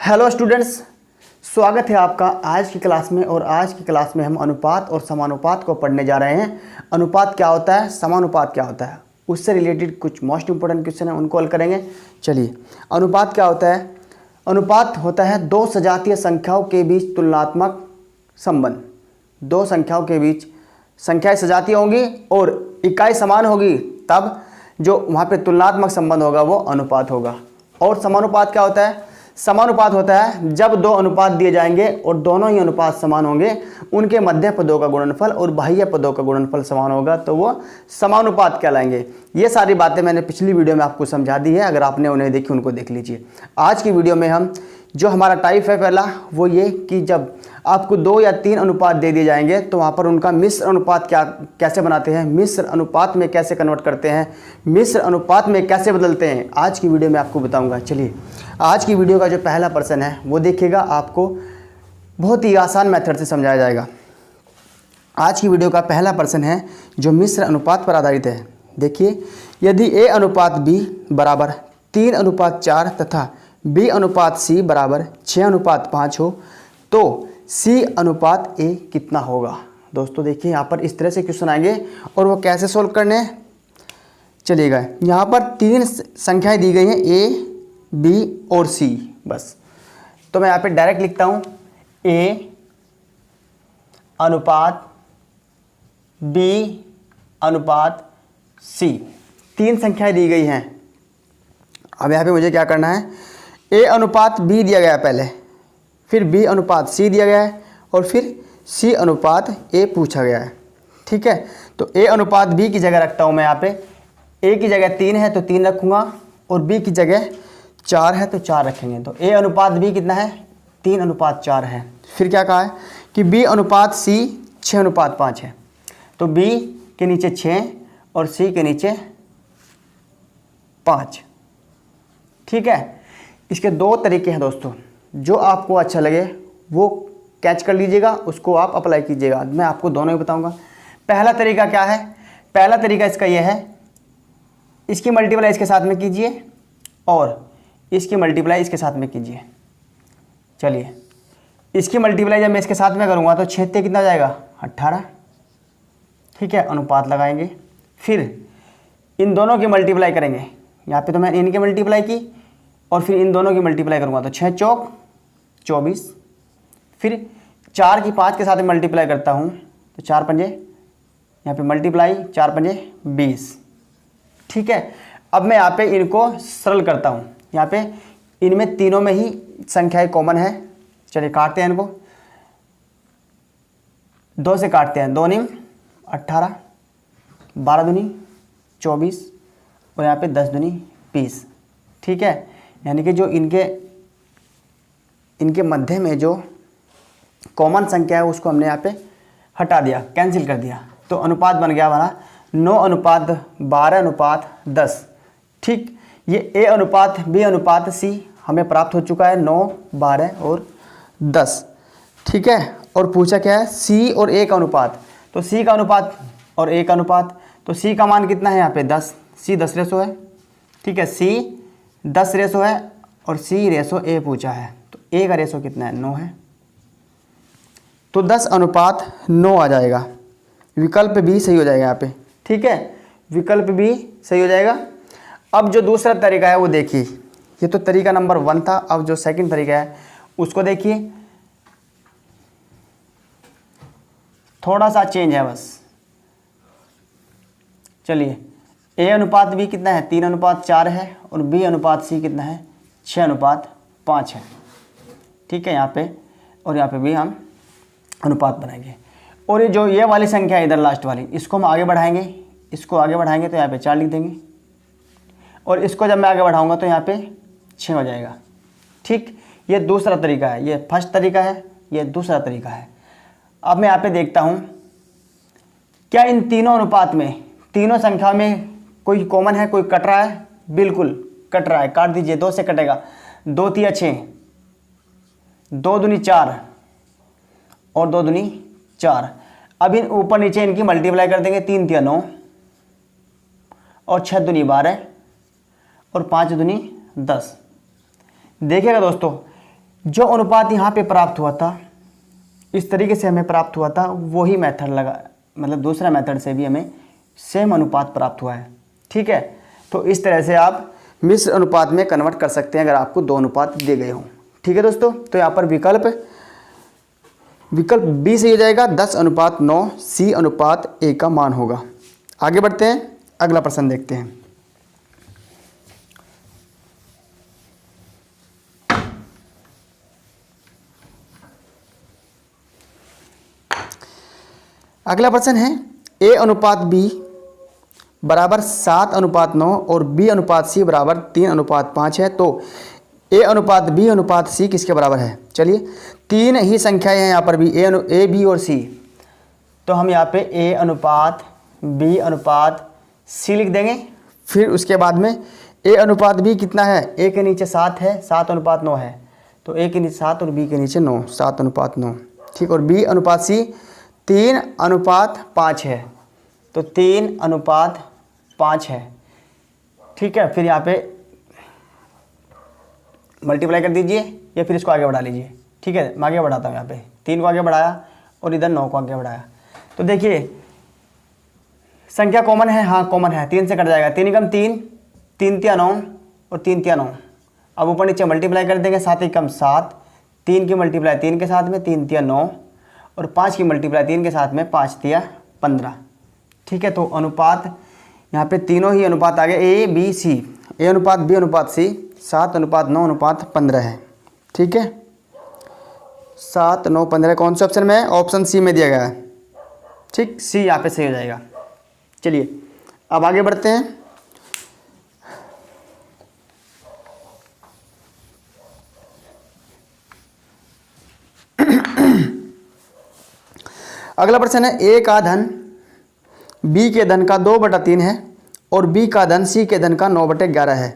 Hello students, स्वागत है आपका आज की क्लास में। और आज की क्लास में हम अनुपात और समानुपात को पढ़ने जा रहे हैं। अनुपात क्या होता है, समानुपात क्या होता है, उससे रिलेटेड कुछ मोस्ट इंपॉर्टेंट क्वेश्चन है, उनको हल करेंगे। चलिए, अनुपात क्या होता है। अनुपात होता है दो सजातीय संख्याओं के बीच तुलनात्मक संबंध। दो संख्याओं के बीच संख्याएं सजातीय होंगी और इकाई समान होगी, तब जो वहाँ पे तुलनात्मक संबंध होगा वो अनुपात होगा। और समानुपात क्या होता है। समानुपात होता है जब दो अनुपात दिए जाएंगे और दोनों ही अनुपात समान होंगे, उनके मध्य पदों का गुणनफल और बाह्य पदों का गुणनफल समान होगा, तो वो समानुपात कहलाएंगे। ये सारी बातें मैंने पिछली वीडियो में आपको समझा दी है, अगर आपने उन्हें देखी उनको देख लीजिए। आज की वीडियो में हम जो हमारा टाइप है पहला वो ये कि जब आपको दो या तीन अनुपात दे दिए जाएंगे तो वहाँ पर उनका मिश्र अनुपात कैसे बनाते हैं, मिश्र अनुपात में कैसे कन्वर्ट करते हैं, मिश्र अनुपात में कैसे बदलते हैं, आज की वीडियो में आपको बताऊंगा। चलिए, आज की वीडियो का जो पहला प्रश्न है वो देखिएगा, आपको बहुत ही आसान मेथड से समझाया जाएगा। आज की वीडियो का पहला प्रश्न है जो मिश्र अनुपात पर आधारित है। देखिए, यदि a अनुपात b बराबर 3:4 तथा b अनुपात c बराबर 6:5 हो तो c अनुपात a कितना होगा। दोस्तों देखिए, यहाँ पर इस तरह से क्वेश्चन आएंगे और वो कैसे सोल्व करने हैं। चलिएगा, यहाँ पर तीन संख्याएं दी गई हैं a, b और c, बस। तो मैं यहाँ पे डायरेक्ट लिखता हूँ a अनुपात b अनुपात c। तीन संख्याएं दी गई हैं। अब यहाँ पे मुझे क्या करना है, a अनुपात b दिया गया है पहले, फिर b अनुपात c दिया गया है और फिर c अनुपात a पूछा गया है। ठीक है, तो a अनुपात b की जगह रखता हूँ मैं। यहाँ पे a की जगह 3 है तो 3 रखूँगा और b की जगह 4 है तो 4 रखेंगे। तो a अनुपात b कितना है, 3:4 है। फिर क्या कहा है कि b अनुपात c 6:5 है। तो b के नीचे 6 और c के नीचे 5। ठीक है, इसके दो तरीके हैं दोस्तों, जो आपको अच्छा लगे वो कैच कर लीजिएगा, उसको आप अप्लाई कीजिएगा। मैं आपको दोनों ही बताऊंगा। पहला तरीका क्या है, पहला तरीका इसका यह है, इसकी मल्टीप्लाई इसके साथ में कीजिए और इसकी मल्टीप्लाई इसके साथ में कीजिए। चलिए, इसकी मल्टीप्लाई जब मैं इसके साथ में करूँगा तो 6 कितना हो जाएगा, 18। ठीक है, अनुपात लगाएंगे, फिर इन दोनों की मल्टीप्लाई करेंगे। यहाँ पे तो मैं इनकी मल्टीप्लाई की और फिर इन दोनों की मल्टीप्लाई करूँगा तो 6 चौक 24। फिर 4 की 5 के साथ में मल्टीप्लाई करता हूँ तो 4 पंजे, यहाँ पे मल्टीप्लाई 4 पंजे 20। ठीक है, अब मैं यहाँ पे इनको सरल करता हूँ। यहाँ पे इनमें तीनों में ही संख्याएं कॉमन है। चलिए काटते हैं इनको, 2 से काटते हैं, 2 × 18, 12 दूनी 24 और यहाँ पे 10 दूनी 20। ठीक है, यानी कि जो इनके मध्य में जो कॉमन संख्या है उसको हमने यहाँ पे हटा दिया, कैंसिल कर दिया। तो अनुपात बन गया हमारा 9:12:10। ठीक, ये a अनुपात b अनुपात c हमें प्राप्त हो चुका है, 9, 12 और 10। ठीक है, और पूछा क्या है, c और a का अनुपात। तो c का अनुपात और a का अनुपात, तो c का मान कितना है यहाँ पे 10, c 10 रेशो है। ठीक है, c 10 रेशो है और c रेशो a पूछा है, तो a का रेशो कितना है, 9 है। तो 10:9 आ जाएगा। विकल्प बी सही हो जाएगा यहाँ पे। ठीक है, विकल्प बी सही हो जाएगा। अब जो दूसरा तरीका है वो देखिए, ये तो तरीका नंबर 1 था। अब जो सेकंड तरीका है उसको देखिए, थोड़ा सा चेंज है बस। चलिए, a अनुपात b कितना है, 3:4 है और b अनुपात c कितना है, 6:5 है। ठीक है, यहाँ पे और यहाँ पे भी हम अनुपात बनाएंगे। और ये वाली संख्या है इधर लास्ट वाली, इसको हम आगे बढ़ाएंगे, इसको आगे बढ़ाएंगे तो यहाँ पे 4 लिख देंगे और इसको जब मैं आगे बढ़ाऊंगा तो यहाँ पे 6 हो जाएगा। ठीक, ये दूसरा तरीका है, ये फर्स्ट तरीका है, ये दूसरा तरीका है। अब मैं यहाँ पे देखता हूँ क्या इन तीनों अनुपात में, तीनों संख्या में कोई कॉमन है, कोई कट रहा है। बिल्कुल कट रहा है, काट दीजिए, 2 से कटेगा, 2 × 6, 2 दूनी 4 और 2 दूनी 4। अब इन ऊपर नीचे इनकी मल्टीप्लाई कर देंगे, 3 × 9 और 6 दूनी 12 और 5 दूनी 10। देखिएगा दोस्तों, जो अनुपात यहाँ पे प्राप्त हुआ था, इस तरीके से हमें प्राप्त हुआ था, वही मेथड लगा, मतलब दूसरा मेथड से भी हमें सेम अनुपात प्राप्त हुआ है। ठीक है, तो इस तरह से आप मिश्र अनुपात में कन्वर्ट कर सकते हैं अगर आपको दो अनुपात दिए गए हों। ठीक है दोस्तों, तो यहाँ पर विकल्प बी सही हो जाएगा, 10:9 C/A का मान होगा। आगे बढ़ते हैं, अगला प्रश्न देखते हैं। अगला प्रश्न है A/B बराबर 7:9 और B/C बराबर 3:5 है, तो A/B/C किसके बराबर है? चलिए, तीन ही संख्याएं हैं यहाँ पर भी, A, B और C। तो हम यहाँ पे A/B/C लिख देंगे। फिर उसके बाद में A/B कितना है? A के नीचे 7 है, 7:9 है, तो A के नीचे 7 और B के नीचे 9, 7:9। ठीक, और B/C 3:5 है, तो 3:5 है। ठीक है, फिर यहाँ पे मल्टीप्लाई कर दीजिए या फिर इसको आगे बढ़ा लीजिए। ठीक है, मैं आगे बढ़ाता हूँ, यहाँ पे 3 को आगे बढ़ाया और इधर 9 को आगे बढ़ाया। तो देखिए संख्या कॉमन है, हाँ कॉमन है, 3 से कट जाएगा, 3 एकम 3, 3 तिया 9 और 3 तिया 9। अब ऊपर नीचे मल्टीप्लाई कर देंगे, 7 एकम 7, 3 की मल्टीप्लाई 3 के साथ में 3 तिया 9 और 5 की मल्टीप्लाई 3 के साथ में 5 तिया 15। ठीक है, तो अनुपात यहाँ पे तीनों ही अनुपात आ गए, A/B/C, A/B/C 7:9:15 है। ठीक है, 7, 9, 15 कौन से ऑप्शन में है? ऑप्शन सी में दिया गया है। ठीक, सी यहाँ पे सही हो जाएगा। चलिए अब आगे बढ़ते हैं। अगला प्रश्न है, ए का धन बी के धन का 2/3 है और बी का धन सी के धन का 9/11 है,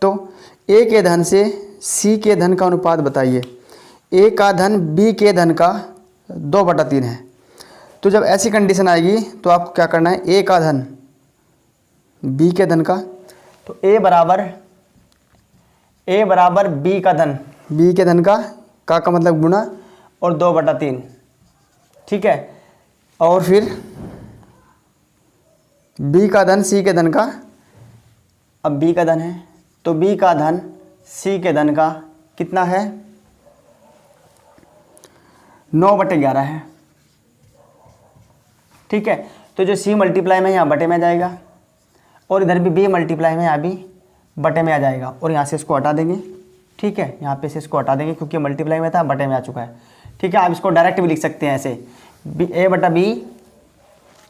तो ए के धन से सी के धन का अनुपात बताइए। ए का धन बी के धन का 2/3 है, तो जब ऐसी कंडीशन आएगी तो आपको क्या करना है? ए का धन बी के धन का, तो ए बराबर बी का धन, बी के धन का मतलब गुणा और 2/3। ठीक है, और फिर बी का धन सी के धन का, अब बी का धन है तो बी का धन सी के धन का कितना है? 9/11 है। ठीक है, तो जो सी मल्टीप्लाई में यहाँ बटे में आ जाएगा और इधर भी बी मल्टीप्लाई में यहाँ भी बटे में आ जाएगा, और यहाँ से इसको हटा देंगे। ठीक है, यहाँ पे से इसको हटा देंगे क्योंकि मल्टीप्लाई में था, बटे में आ चुका है। ठीक है, आप इसको डायरेक्ट भी लिख सकते हैं ऐसे, A/B,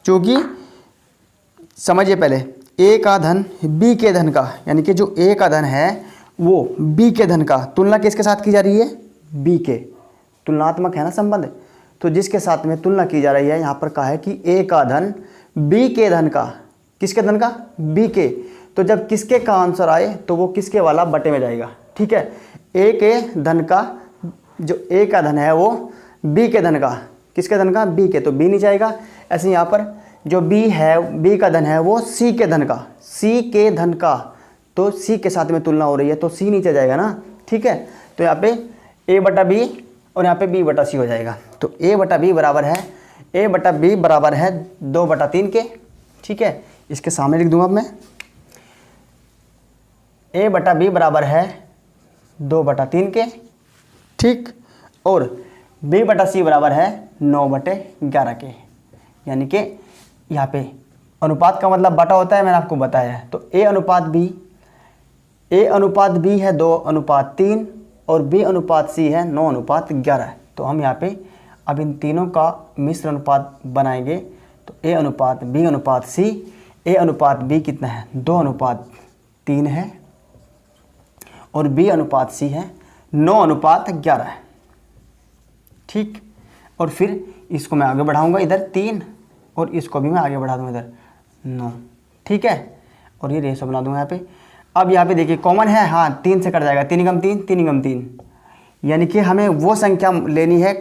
चूँकि समझिए पहले, ए का धन बी के धन का, यानी कि जो ए का धन है वो बी के धन का तुलना किसके साथ की जा रही है? बी के, तुलनात्मक है ना संबंध, तो जिसके साथ में तुलना की जा रही है, यहाँ पर कहा है कि ए का धन बी के धन का, किसके धन का? बी के, तो जब किसके का आंसर आए तो वो किसके वाला बटे में जाएगा। ठीक है, ए के धन का, जो ए का धन है वो बी के धन का, किसके धन का? बी के, तो बी नहीं जाएगा। ऐसे यहाँ पर जो बी है, बी का धन है वो सी के धन का, सी के धन का, तो सी के साथ में तुलना हो रही है तो सी नीचे जाएगा ना। ठीक है, तो यहाँ पे A/B और यहाँ पे B/C हो जाएगा, तो A/B बराबर है, A/B बराबर है 2/3 के। ठीक है, इसके सामने लिख दूंगा अब मैं, A/B बराबर है 2/3 के। ठीक, और B/C बराबर है 9/11 के, यानी कि यहाँ पे अनुपात का मतलब बटा होता है, मैंने आपको बताया है। तो A/B है 2/3 और B/C है 9/11। तो हम यहाँ पे अब इन तीनों का मिश्र अनुपात बनाएंगे, तो A/B/C, A/B कितना है? 2/3 है और B/C है 9/11 है। ठीक, और फिर इसको मैं आगे बढ़ाऊंगा इधर 3 और इसको भी मैं आगे बढ़ा दूंगा इधर 9। ठीक है, और ये रेशो बना दूंगा यहाँ पे। अब यहाँ पे देखिए कॉमन है, हाँ 3 से कट जाएगा, 3 एकम 3, 3 एकम 3, यानी कि हमें वो संख्या लेनी है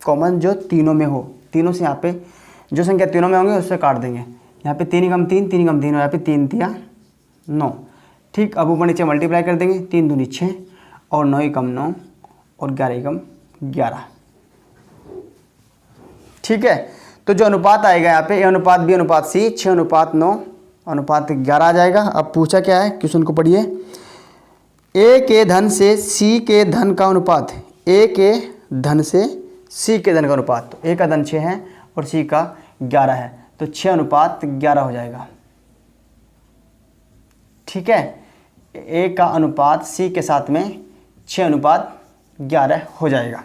कॉमन जो तीनों में हो। तीनों से यहाँ पे जो संख्या तीनों में होंगे उससे काट देंगे। यहाँ पे 3 एकम 3, 3 एकम 3 और यहाँ पे 3 तिया 9। ठीक, अब ऊपर नीचे मल्टीप्लाई कर देंगे, 3 दूनी 6 और 9 एकम 9 और 11 एकम 11। ठीक है, तो जो अनुपात आएगा यहाँ पे A अनुपात B अनुपात C 6 अनुपात 9 अनुपात 11 आ जाएगा। अब पूछा क्या है, क्वेश्चन को पढ़िए। A के धन से C के धन का अनुपात, A के धन से C के धन का अनुपात, तो A का धन 6 है और C का 11 है, तो 6 अनुपात 11 हो जाएगा। ठीक है, A का अनुपात C के साथ में 6 अनुपात 11 हो जाएगा।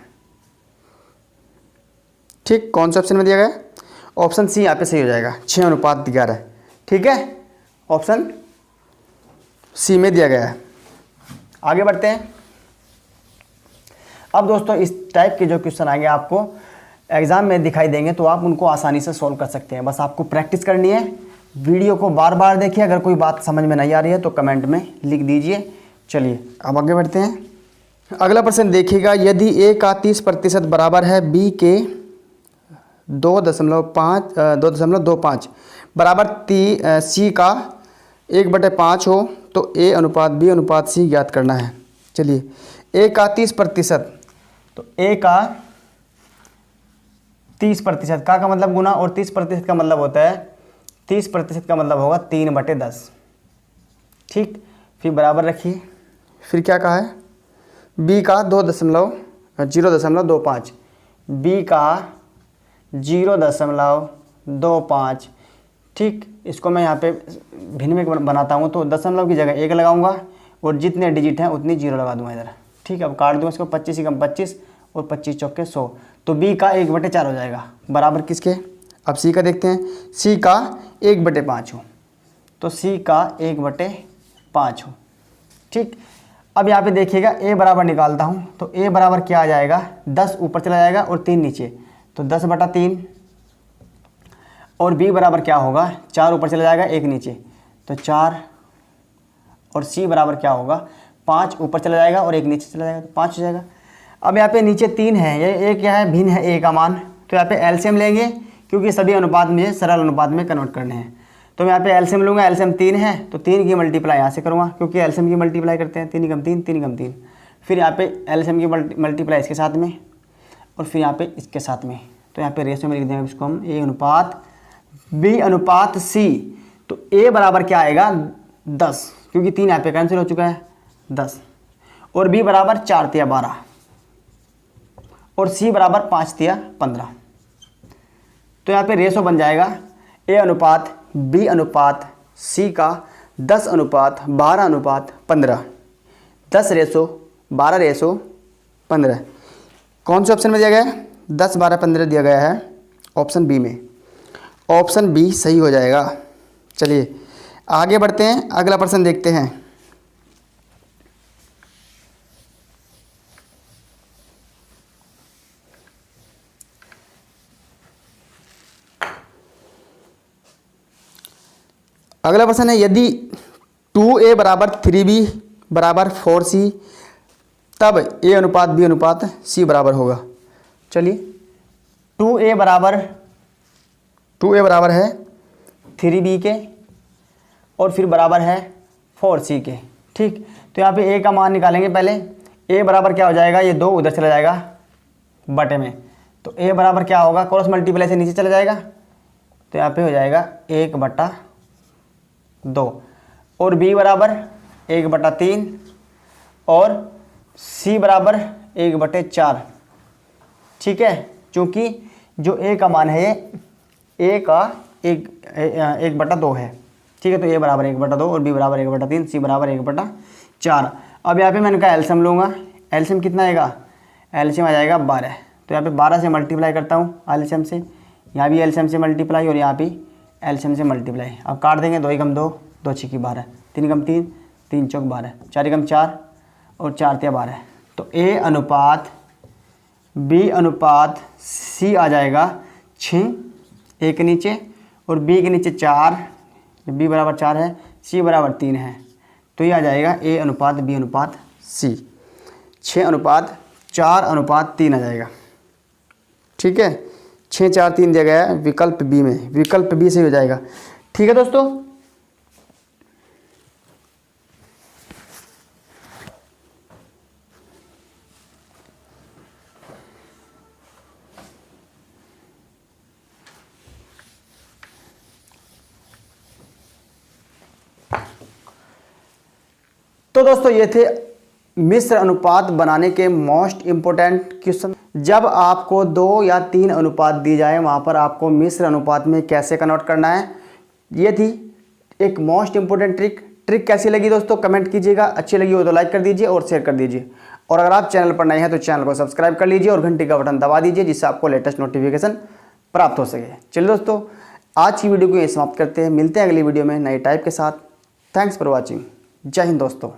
ठीक, कौन सा ऑप्शन में दिया गया? ऑप्शन सी यहाँ पे सही हो जाएगा, 6 अनुपात 11। ठीक है, ऑप्शन सी में दिया गया है। आगे बढ़ते हैं। अब दोस्तों इस टाइप के जो क्वेश्चन आएंगे आपको एग्जाम में दिखाई देंगे तो आप उनको आसानी से सॉल्व कर सकते हैं। बस आपको प्रैक्टिस करनी है। वीडियो को बार बार देखिए, अगर कोई बात समझ में नहीं आ रही है तो कमेंट में लिख दीजिए। चलिए अब आगे बढ़ते हैं। अगला प्रश्न देखिएगा, यदि A का 30% बराबर है B के 2.25 बराबर C का 1/5 हो तो A अनुपात B अनुपात C ज्ञात करना है। चलिए, A का 30%, तो A का 30% का मतलब गुना, और 30% का मतलब होता है 30% का मतलब होगा 3/10। ठीक, फिर बराबर रखिए। फिर क्या कहा है, B का 0.25, B का 0.25। ठीक, इसको मैं यहाँ पे भिन्न में बनाता हूँ तो दशमलव की जगह 1 लगाऊंगा और जितने डिजिट हैं उतनी 0 लगा दूंगा इधर। ठीक है, अब काट दूंगा इसको, 25 एकम 25 और 25 चौके 100, तो B का 1/4 हो जाएगा बराबर किसके। अब C का देखते हैं, C का 1/5 हो तो C का 1/5 हो। ठीक, अब यहाँ पे देखिएगा A बराबर निकालता हूँ तो A बराबर क्या आ जाएगा, 10 ऊपर चला जाएगा और 3 नीचे, तो 10/3। और B बराबर क्या होगा, 4 ऊपर चला जाएगा 1 नीचे, तो 4। और C बराबर क्या होगा, 5 ऊपर चला जाएगा और 1 नीचे चला जाएगा, तो 5 हो जाएगा। अब यहाँ पे नीचे 3 है, ये A क्या है, भिन्न है A का मान, तो यहाँ पे एलसीएम लेंगे क्योंकि सभी अनुपात मुझे सरल अनुपात में कन्वर्ट करने हैं। तो मैं यहाँ पे एलसीएम लूँगा, एलसीएम 3 है तो 3 की मल्टीप्लाई यहाँ से करूँगा क्योंकि एलसीएम की मल्टीप्लाई करते हैं, 3 एकम 3 3 एकम 3। फिर यहाँ पे एलसीएम की मल्टीप्लाई इसके साथ में और फिर यहाँ पे इसके साथ में, तो यहाँ पे रेशो में लिख देंगे इसको हम A अनुपात B अनुपात C। तो A बराबर क्या आएगा, 10, क्योंकि 3 यहाँ पे कैंसिल हो चुका है 10, और B बराबर 4 तिया 12 और C बराबर 5 तिया 15। तो यहाँ पे रेशो बन जाएगा A अनुपात B अनुपात C का 10 अनुपात 12 अनुपात 15, 10:12:15। कौन से ऑप्शन में दिया गया है, 10 12 15 दिया गया है ऑप्शन बी में। ऑप्शन बी सही हो जाएगा। चलिए आगे बढ़ते हैं, अगला प्रश्न देखते हैं। अगला प्रश्न है, यदि 2A बराबर 3B बराबर 4C तब A अनुपात B अनुपात C बराबर होगा। चलिए 2A बराबर है 3B के और फिर बराबर है 4C के। ठीक, तो यहाँ पे A का मान निकालेंगे पहले। A बराबर क्या हो जाएगा, ये 2 उधर चला जाएगा बटे में, तो A बराबर क्या होगा, क्रॉस मल्टीप्लाई से नीचे चला जाएगा, तो यहाँ पे हो जाएगा 1/2 और B बराबर 1/3 और C बराबर 1/4। ठीक है, चूँकि जो A का मान है ये A का 1/2 है। ठीक है, तो A बराबर 1/2 और B बराबर 1/3, C बराबर 1/4। अब यहाँ पे मैंने कहा एलसीएम लूँगा, एलसीएम कितना आएगा, एलसीएम आ जाएगा 12। तो यहाँ पे 12 से मल्टीप्लाई करता हूँ एलसीएम से, यहाँ भी एलसीएम से मल्टीप्लाई और यहाँ भी एलसीएम से मल्टीप्लाई। अब काट देंगे, 2 एकम 2 2 6 12, 3 एकम 3 3 चौक 12, 4 एकम 4 और 4 तिया 12। तो A अनुपात B अनुपात C आ जाएगा 6, A के नीचे और B के नीचे 4, B बराबर 4 है, C बराबर 3 है, तो ये आ जाएगा A अनुपात B अनुपात C, 6 अनुपात 4 अनुपात 3 आ जाएगा। ठीक है, 6 4 3 दिया गया है विकल्प बी में, विकल्प बी सही हो जाएगा। ठीक है दोस्तों, तो दोस्तों ये थे मिश्र अनुपात बनाने के मोस्ट इंपोर्टेंट क्वेश्चन। जब आपको 2 या 3 अनुपात दी जाए वहाँ पर आपको मिश्र अनुपात में कैसे कन्वर्ट करना है, ये थी एक मोस्ट इंपोर्टेंट ट्रिक कैसी लगी दोस्तों कमेंट कीजिएगा। अच्छी लगी हो तो लाइक कर दीजिए और शेयर कर दीजिए। और अगर आप चैनल पर नए हैं तो चैनल को सब्सक्राइब कर लीजिए और घंटी का बटन दबा दीजिए जिससे आपको लेटेस्ट नोटिफिकेशन प्राप्त हो सके। चलिए दोस्तों, आज की वीडियो को यहीं समाप्त करते हैं। मिलते हैं अगली वीडियो में नए टाइप के साथ। Thanks for watching. जय हिंद दोस्तों।